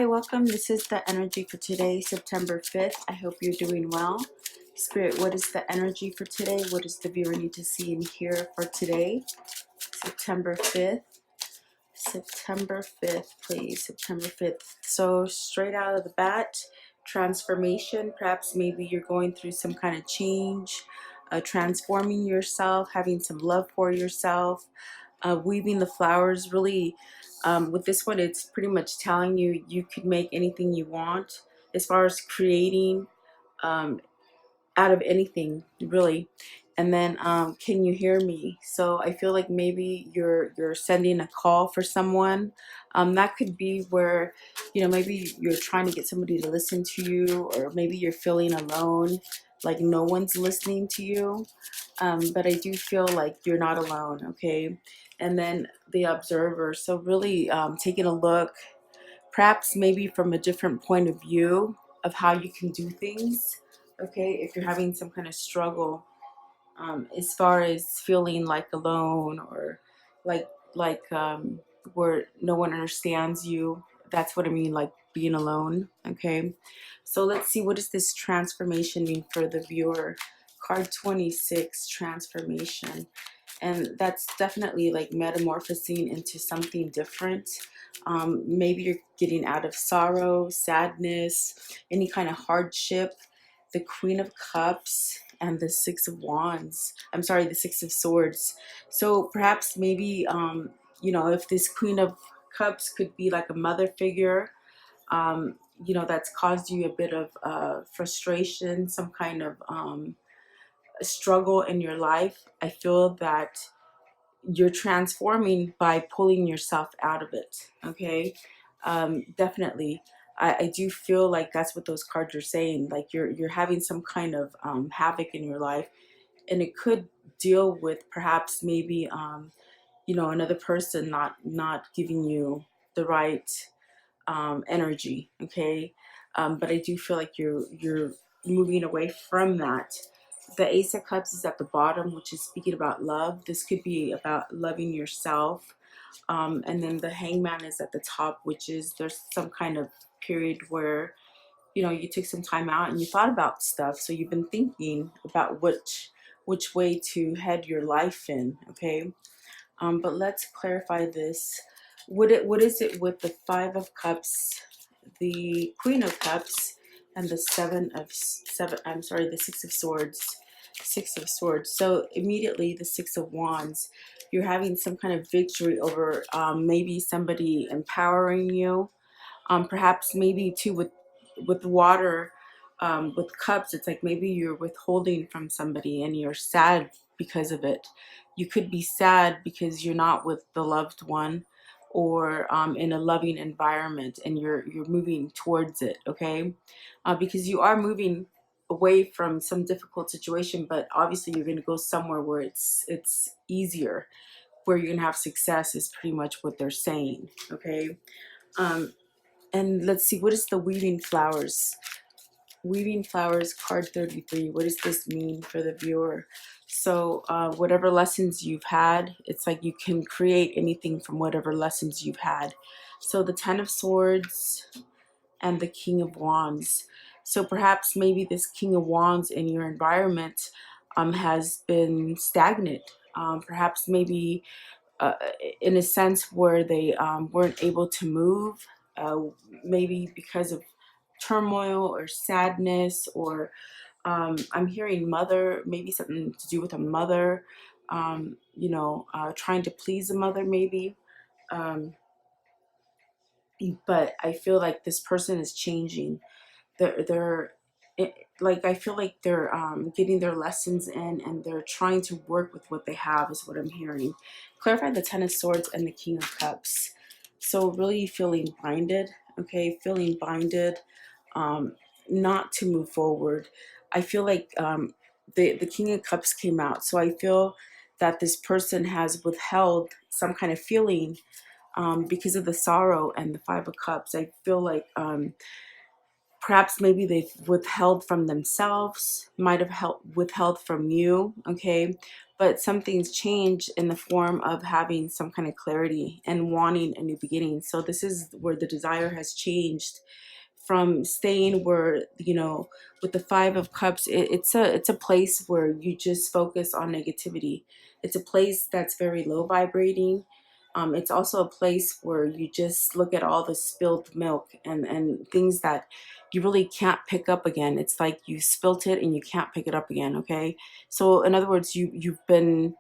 welcome. This is the energy for today, September 5th. I hope you're doing well. Spirit, what is the energy for today? What does the viewer need to see and hear for today, September 5th? September 5th, please. September 5th. So straight out of the bat, transformation. Perhaps maybe you're going through some kind of change, transforming yourself, having some love for yourself, weaving the flowers. Really, with this one, it's pretty much telling you you could make anything you want as far as creating out of anything, really. And then can you hear me? So I feel like maybe you're sending a call for someone. That could be where, maybe you're trying to get somebody to listen to you, or maybe you're feeling alone, like no one's listening to you. But I do feel like you're not alone, okay? And then the observer. So really taking a look, perhaps maybe from a different point of view of how you can do things. Okay, if you're having some kind of struggle, as far as feeling like alone, or like where no one understands you. That's what I mean, like being alone. Okay, so let's see, what does this transformation mean for the viewer? Card 26, transformation. And that's definitely like metamorphosing into something different. Maybe you're getting out of sorrow, sadness, any kind of hardship. The Queen of Cups and the Six of Wands. I'm sorry, the Six of Swords. So perhaps maybe, if this Queen of Cups could be like a mother figure, that's caused you a bit of frustration, some kind of struggle in your life. I feel that you're transforming by pulling yourself out of it. Okay, definitely. I do feel like that's what those cards are saying. Like you're having some kind of havoc in your life, and it could deal with perhaps maybe another person not giving you the right energy. Okay, but I do feel like you're moving away from that. The Ace of Cups is at the bottom, which is speaking about love. This could be about loving yourself. And then the Hangman is at the top, which is there's some kind of period where, you took some time out and you thought about stuff. So you've been thinking about which way to head your life in. Okay. But let's clarify this. What is it with the Five of Cups, the Queen of Cups, and the the Six of Swords. Six of Swords. So immediately the Six of Wands, you're having some kind of victory over maybe somebody empowering you. Perhaps maybe too with water, with cups, it's like maybe you're withholding from somebody and you're sad because of it. You could be sad because you're not with the loved one, or in a loving environment, and you're moving towards it. Okay, because you are moving away from some difficult situation, but obviously you're going to go somewhere where it's easier, where you're going to have success, is pretty much what they're saying. Okay, and let's see, what is the Weaving Flowers? Weaving Flowers, card 33. What does this mean for the viewer? So whatever lessons you've had, it's like you can create anything from whatever lessons you've had. So the Ten of Swords and the King of Wands. So perhaps maybe this King of Wands in your environment has been stagnant. Perhaps maybe in a sense where they weren't able to move, uh, maybe because of turmoil or sadness, or I'm hearing mother, maybe something to do with a mother, trying to please a mother maybe. But I feel like this person is changing. They're like, I feel like they're getting their lessons in, and they're trying to work with what they have, is what I'm hearing. Clarify the Ten of Swords and the King of Cups. So really feeling binded. Okay, feeling binded, not to move forward. I feel like the King of Cups came out, so I feel that this person has withheld some kind of feeling because of the sorrow and the Five of Cups. I feel like Perhaps maybe they've withheld from themselves, might have withheld from you, okay? But something's changed in the form of having some kind of clarity and wanting a new beginning. So this is where the desire has changed from staying where, you know, with the Five of Cups, it's a place where you just focus on negativity. It's a place that's very low vibrating. It's also a place where you just look at all the spilled milk and things that you really can't pick up again. It's like you spilt it and you can't pick it up again, okay? So in other words, you've been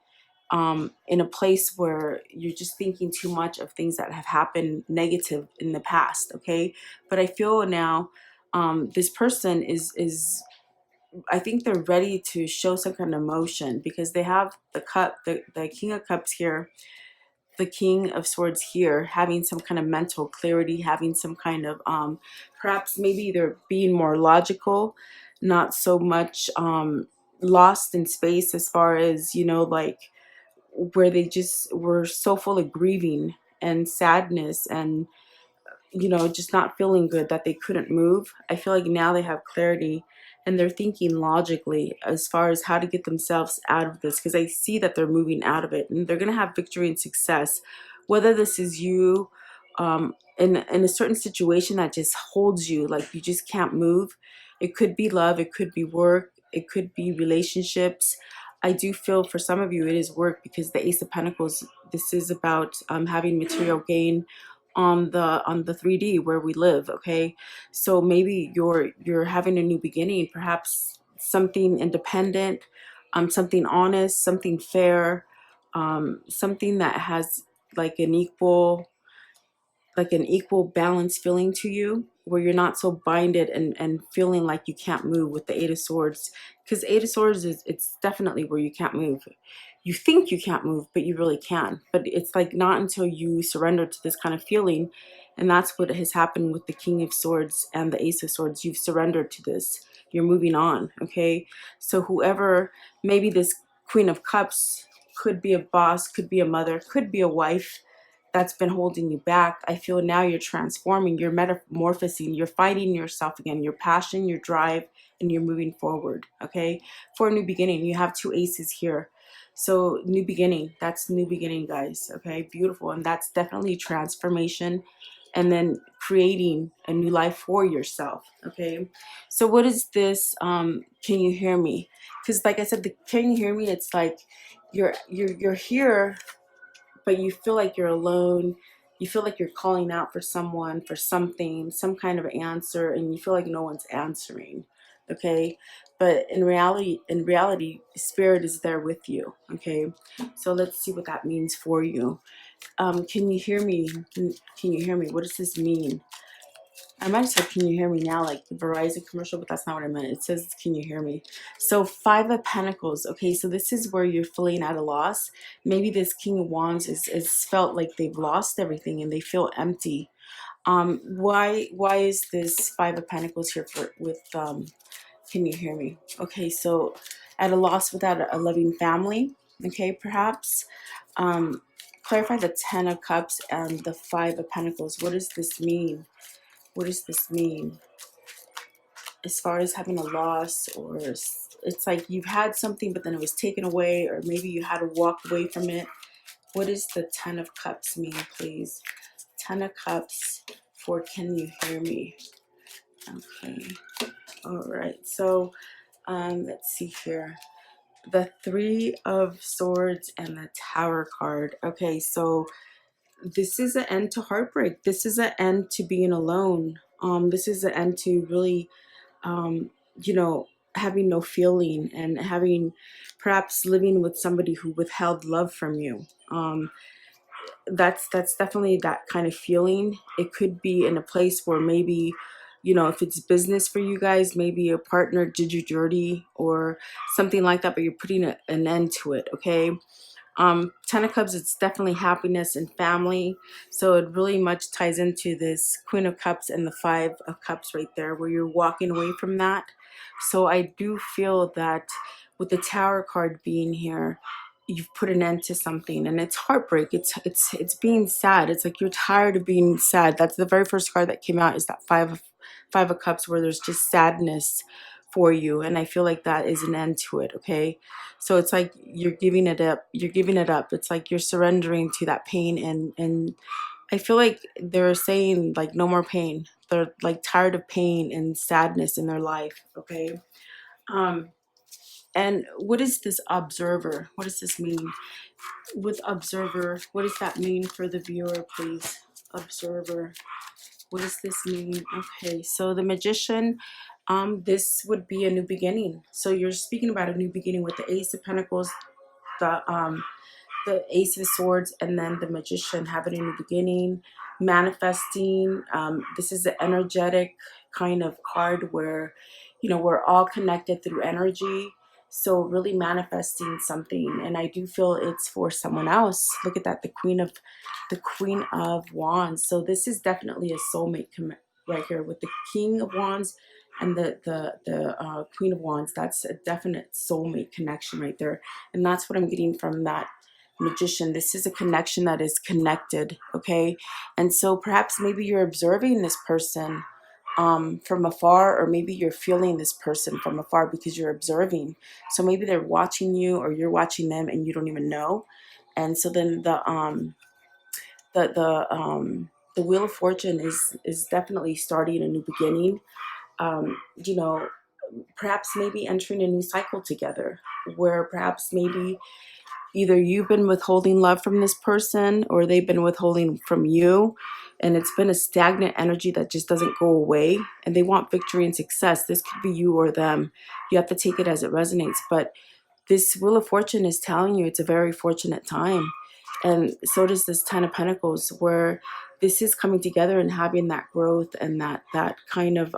in a place where you're just thinking too much of things that have happened negative in the past, okay? But I feel now this person is I think they're ready to show some kind of emotion because they have the King of Cups here, the King of Swords here, having some kind of mental clarity, having some kind of perhaps maybe they're being more logical, not so much lost in space as far as, you know, like where they just were so full of grieving and sadness and, you know, just not feeling good that they couldn't move. I feel like now they have clarity and they're thinking logically as far as how to get themselves out of this, because I see that they're moving out of it and they're going to have victory and success. Whether this is you in a certain situation that just holds you, like you just can't move. It could be love, it could be work, it could be relationships. I do feel for some of you it is work because the Ace of Pentacles, this is about having material gain on the 3D where we live, okay? So maybe you're having a new beginning, perhaps something independent, something honest, something fair, something that has like an equal balance feeling to you where you're not so binded and feeling like you can't move with the Eight of Swords, because Eight of Swords is, it's definitely where you can't move. You think you can't move, but you really can. But it's like not until you surrender to this kind of feeling, and that's what has happened with the King of Swords and the Ace of Swords. You've surrendered to this. You're moving on, okay? So whoever, maybe this Queen of Cups could be a boss, could be a mother, could be a wife, that's been holding you back. I feel now you're transforming, you're metamorphosing, you're finding yourself again, your passion, your drive, and you're moving forward, okay? For a new beginning, you have two aces here. So new beginning, that's new beginning, guys, okay? Beautiful, and that's definitely transformation and then creating a new life for yourself, okay? So what is this, can you hear me? Because like I said, the can you hear me, it's like you're here, but you feel like you're alone. You feel like you're calling out for someone, for something, some kind of answer, and you feel like no one's answering, okay? But in reality, spirit is there with you, okay? So let's see what that means for you. Can you hear me? Can you hear me? What does this mean? I might have said, can you hear me now, like the Verizon commercial, but that's not what I meant. It says, can you hear me? So Five of Pentacles. Okay, so this is where you're feeling at a loss. Maybe this King of Wands is felt like they've lost everything and they feel empty. Why is this Five of Pentacles here for with can you hear me? Okay, so at a loss without a loving family. Okay, perhaps. Clarify the Ten of Cups and the Five of Pentacles. What does this mean? What does this mean as far as having a loss, or it's like you've had something but then it was taken away, or maybe you had to walk away from it? What does the Ten of Cups mean, please? Ten of Cups for can you hear me? Okay, all right, so let's see here. The Three of Swords and the Tower card. Okay, so this is an end to heartbreak. This is an end to being alone. This is an end to really you know, having no feeling and having perhaps living with somebody who withheld love from you. That's definitely that kind of feeling. It could be in a place where maybe, you know, if it's business for you guys, maybe your partner did you dirty or something like that, but you're putting an end to it, okay? Ten of Cups, it's definitely happiness and family. So it really much ties into this Queen of Cups and the Five of Cups right there, where you're walking away from that. So I do feel that with the Tower card being here, you've put an end to something, and it's heartbreak. It's being sad. It's like you're tired of being sad. That's the very first card that came out, is that Five of Cups, where there's just sadness for you, and I feel like that is an end to it. Okay, so it's like you're giving it up. You're giving it up. It's like you're surrendering to that pain, and I feel like they're saying like no more pain. They're like tired of pain and sadness in their life. Okay. Um, and what is this observer? What does this mean? With observer, what does that mean for the viewer, please? Observer. What does this mean? Okay, so the Magician, this would be a new beginning. So you're speaking about a new beginning with the Ace of Pentacles, the Ace of Swords, and then the Magician, having a new beginning, manifesting. This is an energetic kind of card where, you know, we're all connected through energy. So really manifesting something, and I do feel it's for someone else. Look at that, the Queen of Wands. So this is definitely a soulmate right here with the King of Wands and the Queen of Wands. That's a definite soulmate connection right there, and that's what I'm getting from that Magician. This is a connection that is connected. Okay, and so perhaps maybe you're observing this person from afar, or maybe you're feeling this person from afar because you're observing. So maybe they're watching you, or you're watching them, and you don't even know. And so then the Wheel of Fortune is definitely starting a new beginning. You know, perhaps maybe entering a new cycle together, where perhaps maybe either you've been withholding love from this person, or they've been withholding from you, and it's been a stagnant energy that just doesn't go away, and they want victory and success. This could be you or them. You have to take it as it resonates, but this Wheel of Fortune is telling you it's a very fortunate time. And so does this Ten of Pentacles, where this is coming together and having that growth and that kind of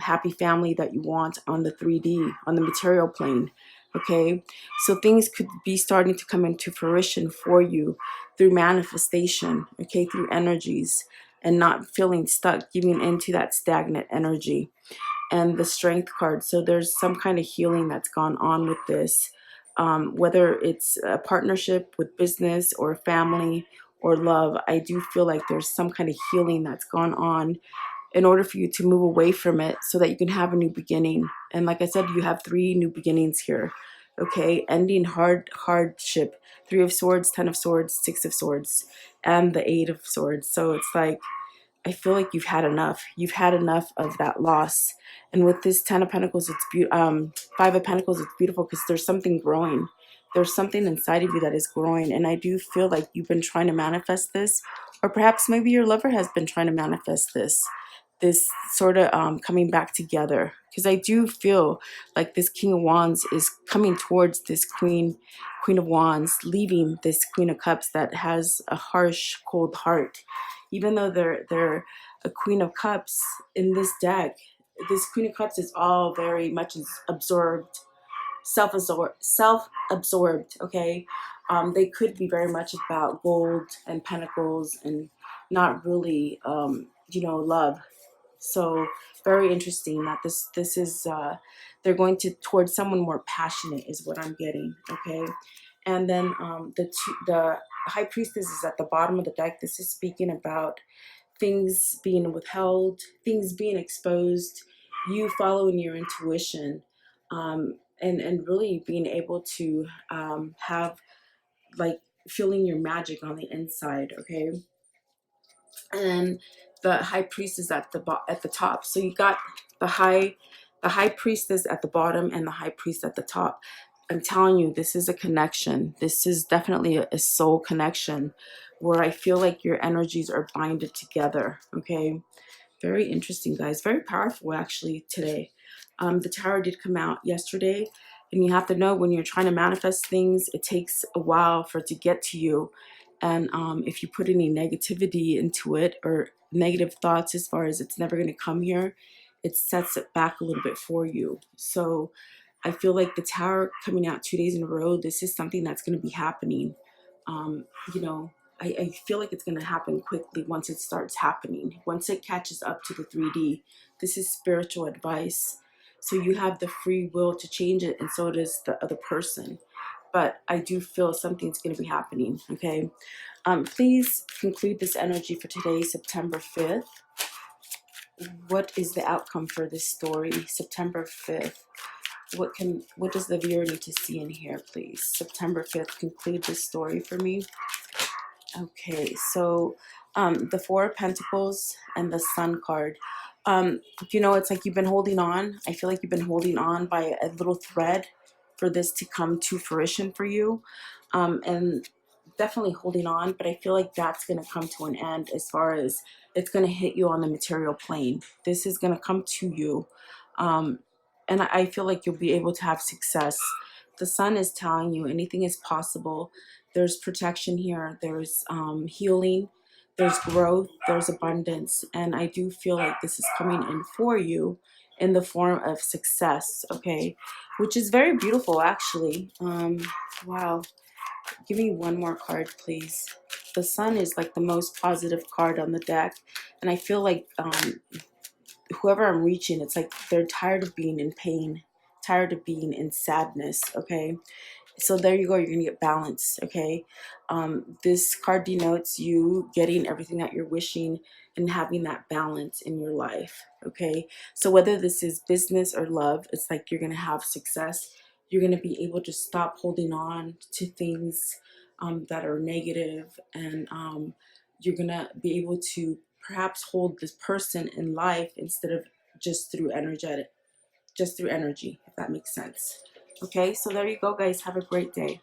happy family that you want on the 3D, on the material plane. Okay, so things could be starting to come into fruition for you through manifestation. Okay, through energies, and not feeling stuck, giving into that stagnant energy. And the Strength card. So there's some kind of healing that's gone on with this, whether it's a partnership with business or family or love. I do feel like there's some kind of healing that's gone on in order for you to move away from it so that you can have a new beginning. And like I said, you have 3 new beginnings here. Okay, ending hardship. 3 of Swords, 10 of Swords, 6 of Swords, and the 8 of Swords. So it's like, I feel like you've had enough. You've had enough of that loss. And with this Ten of Pentacles, it's 5 of Pentacles, it's beautiful because there's something growing. There's something inside of you that is growing. And I do feel like you've been trying to manifest this, or perhaps maybe your lover has been trying to manifest this sort of coming back together. Because I do feel like this King of Wands is coming towards this Queen of Wands, leaving this Queen of Cups that has a harsh, cold heart. Even though they're a Queen of Cups in this deck, this Queen of Cups is all very much absorbed, self-absorbed. Okay, they could be very much about gold and pentacles and not really, you know, love. So very interesting that this is they're going towards someone more passionate is what I'm getting. Okay, and then the High Priestess is at the bottom of the deck. This is speaking about things being withheld, things being exposed, you following your intuition, and really being able to have like feeling your magic on the inside. Okay, and the High Priestess at the top. So you got the High Priestess at the bottom and the High Priest at the top. I'm telling you, this is a connection. This is definitely a soul connection where I feel like your energies are binded together. Okay, very interesting, guys. Very powerful, actually, today. The Tower did come out yesterday, and you have to know when you're trying to manifest things, it takes a while for it to get to you. And if you put any negativity into it or negative thoughts as far as it's never going to come here, it sets it back a little bit for you. So I feel like the Tower coming out 2 days in a row, this is something that's going to be happening. You know, I feel like it's going to happen quickly once it starts happening. Once it catches up to the 3D, this is spiritual advice. So you have the free will to change it, and so does the other person. But I do feel something's going to be happening, okay? Please conclude this energy for today, September 5th. what is the outcome for this story? September 5th. What does the viewer need to see in here, please? September 5th, conclude this story for me. Okay, so the Four of Pentacles and the Sun card. You know, it's like you've been holding on. I feel like you've been holding on by a little thread for this to come to fruition for you. And definitely holding on, but I feel like that's going to come to an end as far as it's going to hit you on the material plane. This is going to come to you. And I feel like you'll be able to have success. The Sun is telling you anything is possible. There's protection here. There's healing. There's growth. There's abundance. And I do feel like this is coming in for you in the form of success, okay? Which is very beautiful, actually. Wow. Give me one more card, please. The Sun is like the most positive card on the deck. And I feel like whoever I'm reaching, it's like they're tired of being in pain, tired of being in sadness, okay? So there you go, you're gonna get balance, okay? This card denotes you getting everything that you're wishing and having that balance in your life, okay? So whether this is business or love, it's like you're gonna have success. You're gonna be able to stop holding on to things that are negative, and you're gonna be able to perhaps hold this person in life instead of just through energy, if that makes sense. Okay, so there you go, guys. Have a great day.